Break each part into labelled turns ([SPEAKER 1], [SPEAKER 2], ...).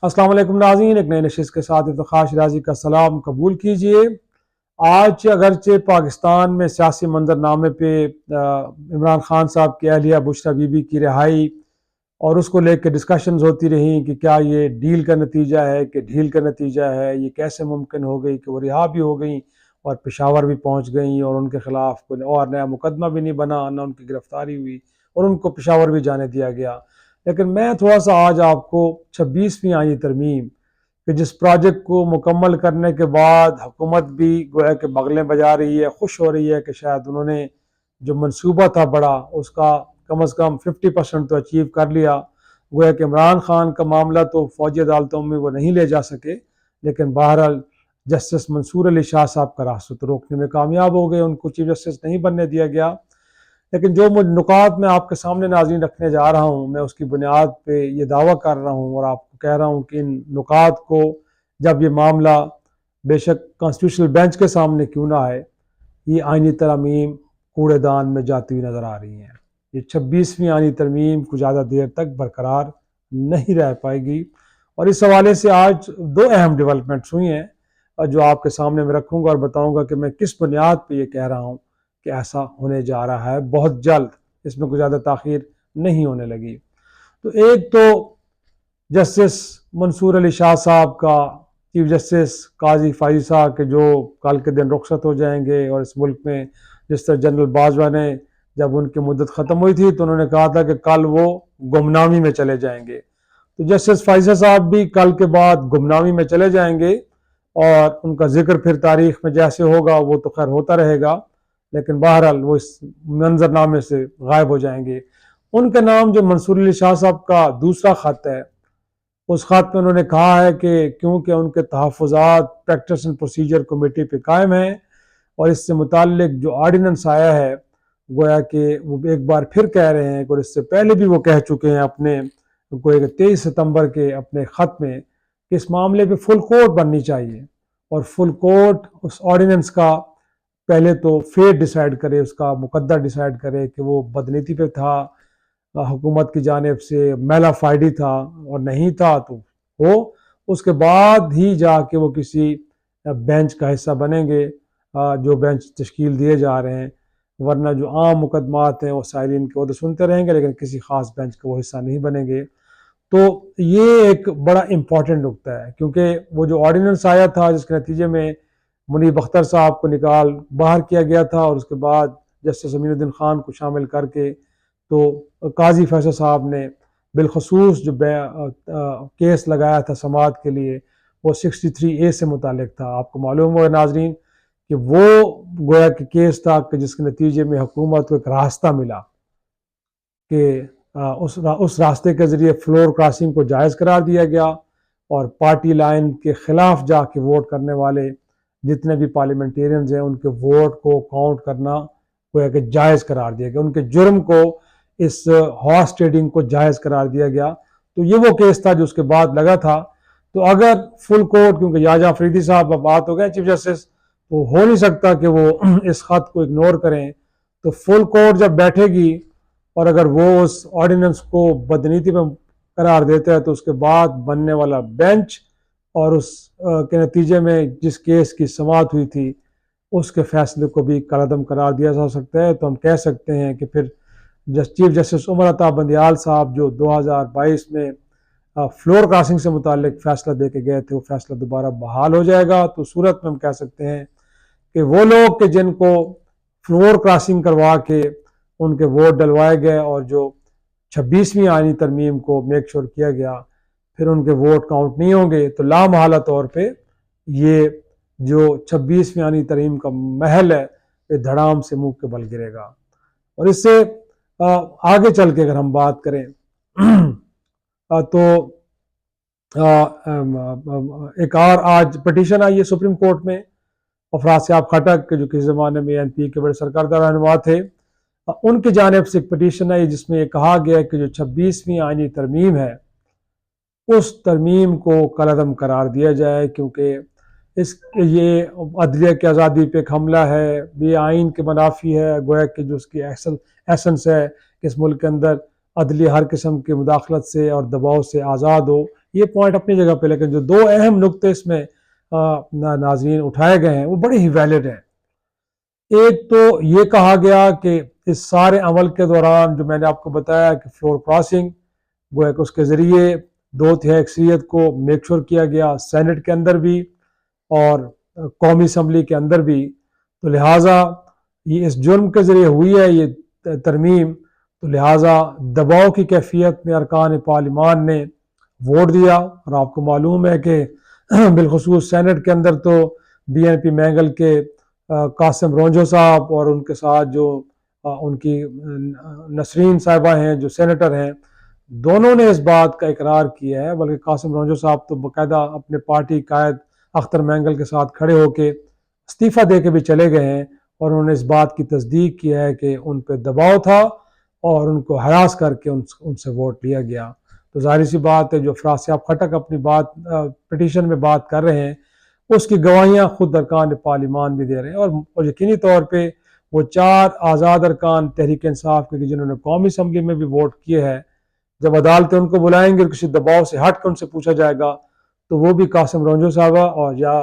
[SPEAKER 1] السلام علیکم ناظرین، ایک نئے نشست کے ساتھ افتخار شرازی کا سلام قبول کیجئے۔ آج اگرچہ پاکستان میں سیاسی منظرنامے پہ عمران خان صاحب کی اہلیہ بشریٰ بی بی کی رہائی اور اس کو لے کے ڈسکشنز ہوتی رہیں کہ کیا یہ ڈیل کا نتیجہ ہے کہ ڈھیل کا نتیجہ ہے، یہ کیسے ممکن ہو گئی کہ وہ رہا بھی ہو گئیں اور پشاور بھی پہنچ گئیں اور ان کے خلاف کوئی اور نیا مقدمہ بھی نہیں بنا، نہ ان کی گرفتاری ہوئی اور ان کو پشاور بھی جانے دیا گیا۔ لیکن میں تھوڑا سا آج آپ کو 26ویں آئینی ترمیم کہ جس پروجیکٹ کو مکمل کرنے کے بعد حکومت بھی گویا کہ بغلیں بجا رہی ہے، خوش ہو رہی ہے کہ شاید انہوں نے جو منصوبہ تھا بڑا اس کا کم از کم 50% تو اچیو کر لیا۔ گویا کہ عمران خان کا معاملہ تو فوجی عدالتوں میں وہ نہیں لے جا سکے، لیکن بہرحال جسٹس منصور علی شاہ صاحب کا راستہ روکنے میں کامیاب ہو گئے، ان کو چیف جسٹس نہیں بننے دیا گیا۔ لیکن جو نکات میں آپ کے سامنے ناظرین رکھنے جا رہا ہوں، میں اس کی بنیاد پہ یہ دعویٰ کر رہا ہوں اور آپ کو کہہ رہا ہوں کہ ان نکات کو جب یہ معاملہ بے شک کانسٹیٹیوشنل بینچ کے سامنے کیوں نہ آئے، یہ آئینی ترمیم کوڑے دان میں جاتی ہوئی نظر آ رہی ہیں۔ یہ 26ویں آئینی ترمیم کچھ زیادہ دیر تک برقرار نہیں رہ پائے گی، اور اس حوالے سے آج دو اہم ڈیولپمنٹس ہوئی ہیں جو آپ کے سامنے میں رکھوں گا اور بتاؤں گا کہ میں کس بنیاد پہ یہ کہہ رہا ہوں کہ ایسا ہونے جا رہا ہے بہت جلد، اس میں کوئی زیادہ تاخیر نہیں ہونے لگی۔ تو ایک تو جسٹس منصور علی شاہ صاحب کا چیف جسٹس قاضی فائزہ کے جو کل کے دن رخصت ہو جائیں گے، اور اس ملک میں جس طرح جنرل باجوہ نے جب ان کی مدت ختم ہوئی تھی تو انہوں نے کہا تھا کہ کل وہ گمنامی میں چلے جائیں گے، تو جسٹس فائزہ صاحب بھی کل کے بعد گمنامی میں چلے جائیں گے، اور ان کا ذکر پھر تاریخ میں جیسے ہوگا وہ تو خیر ہوتا رہے گا، لیکن بہرحال وہ اس منظرنامے سے غائب ہو جائیں گے۔ ان کا نام جو منصور علی شاہ صاحب کا دوسرا خط ہے، اس خط میں انہوں نے کہا ہے کہ کیونکہ ان کے تحفظات پریکٹس اینڈ پروسیجر کمیٹی پہ قائم ہیں اور اس سے متعلق جو آرڈیننس آیا ہے، گویا کہ وہ ایک بار پھر کہہ رہے ہیں، اور اس سے پہلے بھی وہ کہہ چکے ہیں اپنے 23 ستمبر کے اپنے خط میں کہ اس معاملے پہ فل کورٹ بننی چاہیے، اور فل کورٹ اس آرڈیننس کا پہلے تو فیٹ ڈیسائیڈ کرے، اس کا مقدر ڈیسائیڈ کرے کہ وہ بدنیتی پہ تھا، حکومت کی جانب سے میلا فائڈی تھا اور نہیں تھا تو ہو، اس کے بعد ہی جا کے وہ کسی بینچ کا حصہ بنیں گے جو بینچ تشکیل دیے جا رہے ہیں، ورنہ جو عام مقدمات ہیں وہ سائلین کے عہدے سنتے رہیں گے لیکن کسی خاص بینچ کا وہ حصہ نہیں بنیں گے۔ تو یہ ایک بڑا امپورٹنٹ نکتہ ہے، کیونکہ وہ جو آرڈیننس آیا تھا جس کے نتیجے میں منیب اختر صاحب کو نکال باہر کیا گیا تھا، اور اس کے بعد جسٹس امین الدین خان کو شامل کر کے تو قاضی فیصل صاحب نے بالخصوص جو کیس لگایا تھا سماعت کے لیے وہ 63A سے متعلق تھا۔ آپ کو معلوم ہوگا ناظرین کہ وہ گویا کہ کیس تھا کہ جس کے نتیجے میں حکومت کو ایک راستہ ملا کہ اس راستے کے ذریعے فلور کراسنگ کو جائز قرار دیا گیا، اور پارٹی لائن کے خلاف جا کے ووٹ کرنے والے جتنے بھی پارلیمنٹیرینز ہیں ان کے ووٹ کو کاؤنٹ کرنا گویا کہ جائز قرار دیا گیا، ان کے جرم کو، اس ہارس ٹریڈنگ کو جائز قرار دیا گیا۔ تو یہ وہ کیس تھا جو اس کے بعد لگا تھا۔ تو اگر فل کورٹ، کیونکہ یاجا افریدی صاحب اب بات ہو گئے چیف جسٹس، تو ہو نہیں سکتا کہ وہ اس خط کو اگنور کریں، تو فل کورٹ جب بیٹھے گی اور اگر وہ اس آرڈیننس کو بدنیتی میں قرار دیتا ہے تو اس کے بعد بننے والا بینچ اور اس کے نتیجے میں جس کیس کی سماعت ہوئی تھی اس کے فیصلے کو بھی کالعدم قرار دیا جا سکتا ہے۔ تو ہم کہہ سکتے ہیں کہ پھر چیف جسٹس عمر عطا بندیال صاحب جو 2022 میں فلور کراسنگ سے متعلق فیصلہ دے کے گئے تھے، وہ فیصلہ دوبارہ بحال ہو جائے گا۔ تو صورت میں ہم کہہ سکتے ہیں کہ وہ لوگ کہ جن کو فلور کراسنگ کروا کے ان کے ووٹ ڈلوائے گئے اور جو 26ویں آئینی ترمیم کو میک شور کیا گیا پھر ان کے ووٹ کاؤنٹ نہیں ہوں گے، تو لامحالہ طور پہ یہ جو 26ویں آئینی ترمیم کا محل ہے یہ دھڑام سے منہ کے بل گرے گا۔ اور اس سے آگے چل کے اگر ہم بات کریں تو ایک اور آج پٹیشن آئی ہے سپریم کورٹ میں، افراد صاحب خٹک کے جو کسی زمانے میں NP کے بڑے سرکردہ رہنما تھے، ان کی جانب سے ایک پٹیشن ہے جس میں یہ کہا گیا کہ جو 26ویں آئینی ترمیم ہے اس ترمیم کو کالعدم قرار دیا جائے، کیونکہ یہ عدلیہ کی آزادی پہ ایک حملہ ہے، یہ آئین کے منافی ہے، گویا کہ جو اس کی ایسنس ہے کہ اس ملک کے اندر عدلیہ ہر قسم کی مداخلت سے اور دباؤ سے آزاد ہو، یہ پوائنٹ اپنی جگہ پہ، لیکن جو دو اہم نقطے اس میں ناظرین اٹھائے گئے ہیں وہ بڑے ہی ویلڈ ہیں۔ ایک تو یہ کہا گیا کہ اس سارے عمل کے دوران جو میں نے آپ کو بتایا کہ فلور کراسنگ گویا کہ اس کے ذریعے 2/3 اکثریت کو میک شور کیا گیا، سینٹ کے اندر بھی اور قومی اسمبلی کے اندر بھی، تو لہٰذا یہ اس جرم کے ذریعے ہوئی ہے یہ ترمیم، تو لہٰذا دباؤ کی کیفیت میں ارکان پارلیمان نے ووٹ دیا۔ اور آپ کو معلوم ہے کہ بالخصوص سینٹ کے اندر تو بی این پی مینگل کے قاسم رونجو صاحب اور ان کے ساتھ جو ان کی نسرین صاحبہ ہیں جو سینیٹر ہیں، دونوں نے اس بات کا اقرار کیا ہے، بلکہ قاسم رونجو صاحب تو باقاعدہ اپنے پارٹی قائد اختر مینگل کے ساتھ کھڑے ہو کے استعفیٰ دے کے بھی چلے گئے ہیں، اور انہوں نے اس بات کی تصدیق کیا ہے کہ ان پہ دباؤ تھا اور ان کو ہراس کر کے ان سے ووٹ لیا گیا۔ تو ظاہر سی بات ہے جو فراز صاحب خٹک اپنی بات پٹیشن میں بات کر رہے ہیں اس کی گواہیاں خود ارکان پارلیمان بھی دے رہے ہیں، اور یقینی طور پہ وہ 4 آزاد ارکان تحریک انصاف کے جنہوں نے قومی اسمبلی میں بھی ووٹ کیے ہیں، جب عدالتیں ان کو بلائیں گے اور کسی دباؤ سے ہٹ کر ان سے پوچھا جائے گا تو وہ بھی قاسم رونجو صاحبہ اور یا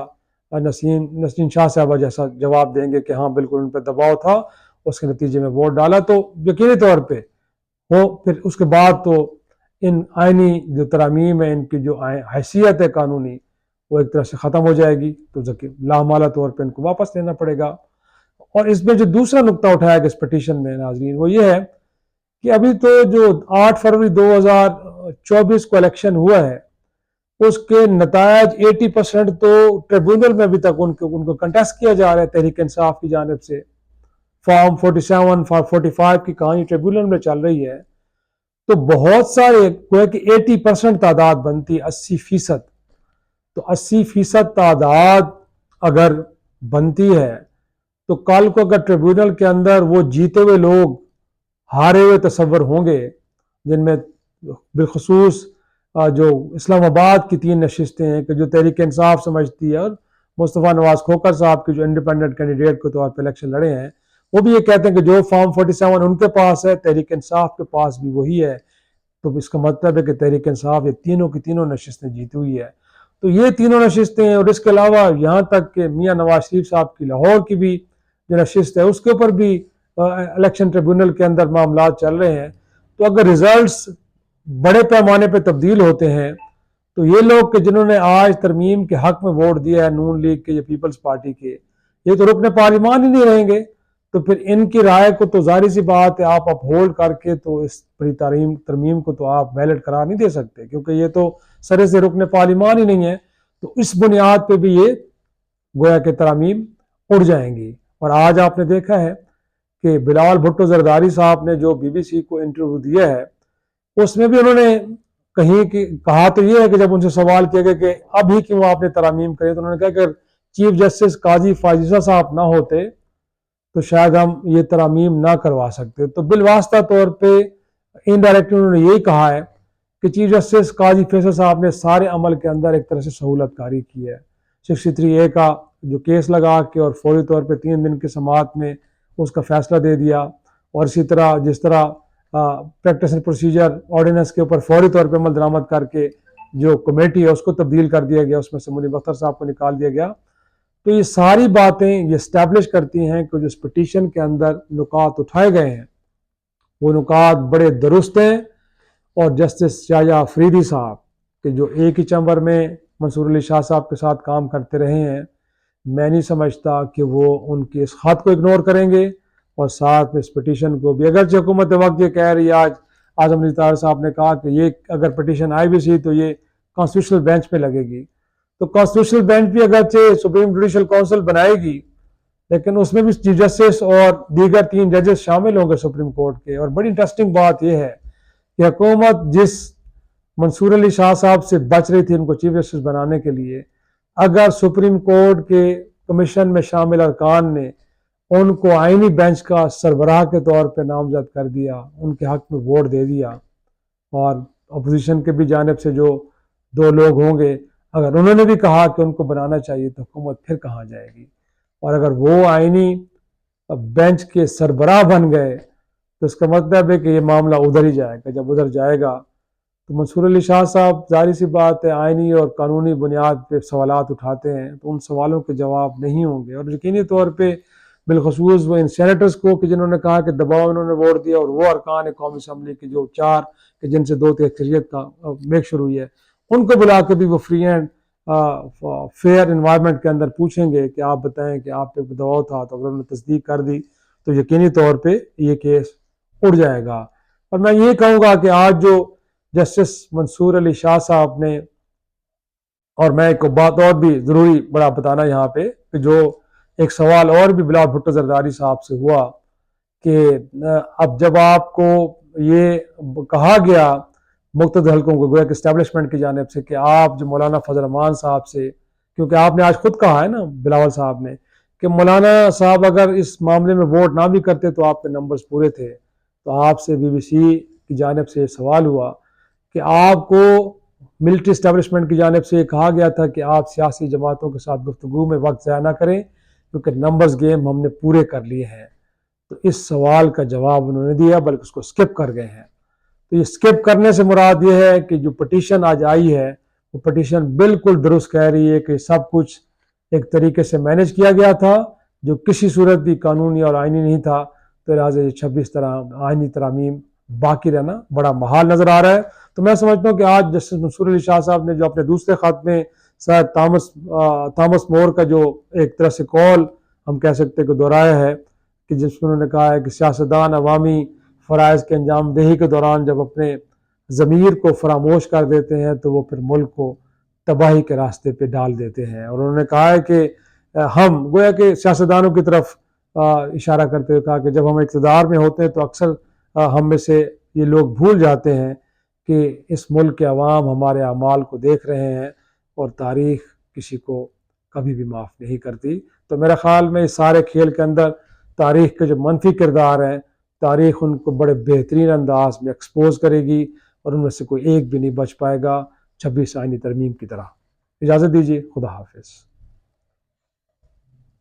[SPEAKER 1] نسرین شاہ صاحبہ جیسا جواب دیں گے کہ ہاں بالکل ان پہ دباؤ تھا، اس کے نتیجے میں ووٹ ڈالا۔ تو یقینی طور پہ وہ پھر اس کے بعد تو ان آئینی جو ترامیم ہے، ان کی جو حیثیت ہے قانونی، وہ ایک طرح سے ختم ہو جائے گی، تو لامحالہ طور پہ ان کو واپس لینا پڑے گا۔ اور اس میں جو دوسرا نقطہ اٹھایا گیا اس پٹیشن میں ناظرین وہ یہ ہے کہ ابھی تو جو 8 فروری 2024 کو الیکشن ہوا ہے اس کے نتائج 80% تو ٹریبیونل میں ابھی تک ان کو کنٹیسٹ کیا جا رہا ہے تحریک انصاف کی جانب سے۔ فارم 47 45 کی کہانی ٹریبیونل میں چل رہی ہے، تو بہت سارے کوئی کہ 80% تعداد بنتی ہے، 80%، تو 80% تعداد اگر بنتی ہے تو کل کو اگر ٹریبیونل کے اندر وہ جیتے ہوئے لوگ ہارے ہوئے تصور ہوں گے، جن میں بالخصوص جو اسلام آباد کی 3 نشستیں ہیں کہ جو تحریک انصاف سمجھتی ہے، اور مصطفیٰ نواز کھوکھر صاحب کے جو انڈیپینڈنٹ کینڈیڈیٹ کے طور پہ الیکشن لڑے ہیں وہ بھی یہ کہتے ہیں کہ جو فارم 47 ان کے پاس ہے تحریک انصاف کے پاس بھی وہی ہے، تو اس کا مطلب ہے کہ تحریک انصاف یہ تینوں کی تینوں نشستیں جیتی ہوئی ہے۔ تو یہ تینوں نشستیں ہیں، اور اس کے علاوہ یہاں تک کہ میاں نواز شریف صاحب کی لاہور کی بھی جو نشست ہے اس کے اوپر بھی الیکشن ٹریبیونل کے اندر معاملات چل رہے ہیں۔ تو اگر ریزلٹس بڑے پیمانے پہ تبدیل ہوتے ہیں تو یہ لوگ کہ جنہوں نے آج ترمیم کے حق میں ووٹ دیا ہے، نون لیگ کے یا پیپلز پارٹی کے، یہ تو رکن پارلیمان ہی نہیں رہیں گے، تو پھر ان کی رائے کو تو ظاہر سی بات ہے آپ اپہولڈ کر کے تو اس بڑی ترمیم کو تو آپ ویلڈ قرار نہیں دے سکتے، کیونکہ یہ تو سرے سے رکن پارلیمان ہی نہیں ہے۔ تو اس بنیاد پہ بھی یہ گویا کہ ترامیم اڑ جائیں گی۔ اور آج آپ نے دیکھا ہے کہ بلال بھٹو زرداری صاحب نے جو بی بی سی کو انٹرویو دیا ہے اس میں بھی انہوں نے کہا تو یہ ہے کہ جب ان سے سوال کیا گیا کہ اب ہی کیوں آپ نے ترامیم کرے، تو انہوں نے کہا کہ چیف جسٹس قاضی فائزہ صاحب نہ ہوتے تو شاید ہم یہ ترامیم نہ کروا سکتے۔ تو بالواسطہ طور پہ انڈائریکٹ انہوں نے یہی کہا ہے کہ چیف جسٹس قاضی فیصل صاحب نے سارے عمل کے اندر ایک طرح سے سہولت کاری کی ہے، 63A کا جو کیس لگا کے اور فوری طور پہ 3 دن کی سماعت میں اس کا فیصلہ دے دیا، اور اسی طرح جس طرح پریکٹس اینڈ پروسیجر آرڈیننس کے اوپر فوری طور پہ عمل درآمد کر کے جو کمیٹی ہے اس کو تبدیل کر دیا گیا، اس میں سے منیب اختر صاحب کو نکال دیا گیا۔ تو یہ ساری باتیں یہ اسٹیبلش کرتی ہیں کہ جو اس پٹیشن کے اندر نکات اٹھائے گئے ہیں وہ نکات بڑے درست ہیں، اور جسٹس شاہجہاں آفریدی صاحب کہ جو ایک ہی چیمبر میں منصور علی شاہ صاحب کے ساتھ کام کرتے رہے ہیں، میں نہیں سمجھتا کہ وہ ان کے اس خط کو اگنور کریں گے، اور ساتھ میں اس پٹیشن کو بھی، اگرچہ حکومت وقت یہ کہہ رہی ہے، آج اعظم علی طاہر صاحب نے کہا کہ یہ اگر پٹیشن آئی بھی سی تو یہ کانسٹیٹیوشنل بینچ پہ لگے گی، تو کانسٹیٹیوشنل بینچ بھی اگرچہ سپریم جوڈیشل کونسل بنائے گی لیکن اس میں بھی چیف جسٹس اور دیگر 3 ججز شامل ہوں گے سپریم کورٹ کے۔ اور بڑی انٹرسٹنگ بات یہ ہے کہ حکومت جس منصور علی شاہ صاحب سے بچ رہی تھی ان کو چیف جسٹس بنانے کے لیے، اگر سپریم کورٹ کے کمیشن میں شامل ارکان نے ان کو آئینی بینچ کا سربراہ کے طور پہ نامزد کر دیا، ان کے حق میں ووٹ دے دیا، اور اپوزیشن کے بھی جانب سے جو 2 لوگ ہوں گے اگر انہوں نے بھی کہا کہ ان کو بنانا چاہیے تو حکومت پھر کہاں جائے گی؟ اور اگر وہ آئینی بینچ کے سربراہ بن گئے تو اس کا مطلب ہے کہ یہ معاملہ ادھر ہی جائے گا۔ جب ادھر جائے گا تو منصور علی شاہ صاحب ظاہر سی بات ہے آئینی اور قانونی بنیاد پہ سوالات اٹھاتے ہیں، تو ان سوالوں کے جواب نہیں ہوں گے، اور یقینی طور پہ بالخصوص وہ ان سینیٹرز کو کہ جنہوں نے کہا کہ دباؤ انہوں نے ووٹ دیا، اور وہ ارکان قومی اسمبلی کے جو 4 کہ جن سے 2 اکثریت کا میک شروع ہوئی ہے، ان کو بلا کے بھی وہ فری اینڈ فیئر انوائرمنٹ کے اندر پوچھیں گے کہ آپ بتائیں کہ آپ پہ دباؤ تھا، تو اگر انہوں نے تصدیق کر دی تو یقینی طور پہ یہ کیس اڑ جائے گا۔ اور میں یہ کہوں گا کہ آج جو جسٹس منصور علی شاہ صاحب نے، اور میں ایک بات اور بھی ضروری بڑا بتانا یہاں پہ کہ جو ایک سوال اور بھی بلال بھٹو زرداری صاحب سے ہوا کہ اب جب آپ کو یہ کہا گیا مقتدر حلقوں کو، گویا کہ اسٹیبلشمنٹ کی جانب سے، کہ آپ جو مولانا فضل الرحمان صاحب سے، کیونکہ آپ نے آج خود کہا ہے نا بلاول صاحب نے کہ مولانا صاحب اگر اس معاملے میں ووٹ نہ بھی کرتے تو آپ کے نمبرز پورے تھے، تو آپ سے بی بی سی کی جانب سے یہ سوال ہوا کہ آپ کو ملٹری اسٹیبلشمنٹ کی جانب سے یہ کہا گیا تھا کہ آپ سیاسی جماعتوں کے ساتھ گفتگو میں وقت ضائع نہ کریں کیونکہ نمبرز گیم ہم نے پورے کر لیے ہیں۔ تو اس سوال کا جواب انہوں نے دیا، بلکہ اس کو سکپ کر گئے ہیں۔ تو یہ سکپ کرنے سے مراد یہ ہے کہ جو پٹیشن آج آئی ہے وہ پٹیشن بالکل درست کہہ رہی ہے کہ سب کچھ ایک طریقے سے مینج کیا گیا تھا جو کسی صورت بھی قانونی اور آئینی نہیں تھا، تو لہٰذا یہ 26 آئینی ترامیم باقی رہنا بڑا محال نظر آ رہا ہے۔ تو میں سمجھتا ہوں کہ آج جسٹس منصور علی شاہ صاحب نے جو اپنے دوسرے خط میں سر تامس مور کا جو ایک طرح سے کال ہم کہہ سکتے کہ دہرایا ہے، کہ جس میں انہوں نے کہا ہے کہ سیاستدان عوامی فرائض کے انجام دہی کے دوران جب اپنے ضمیر کو فراموش کر دیتے ہیں تو وہ پھر ملک کو تباہی کے راستے پہ ڈال دیتے ہیں، اور انہوں نے کہا ہے کہ ہم گویا کہ سیاستدانوں کی طرف اشارہ کرتے ہوئے کہا کہ جب ہم اقتدار میں ہوتے ہیں تو اکثر ہم میں سے یہ لوگ بھول جاتے ہیں کہ اس ملک کے عوام ہمارے اعمال کو دیکھ رہے ہیں اور تاریخ کسی کو کبھی بھی معاف نہیں کرتی۔ تو میرا خیال میں اس سارے کھیل کے اندر تاریخ کے جو منفی کردار ہیں، تاریخ ان کو بڑے بہترین انداز میں ایکسپوز کرے گی اور ان میں سے کوئی ایک بھی نہیں بچ پائے گا 26 آئینی ترمیم کی طرح۔ اجازت دیجیے، خدا حافظ۔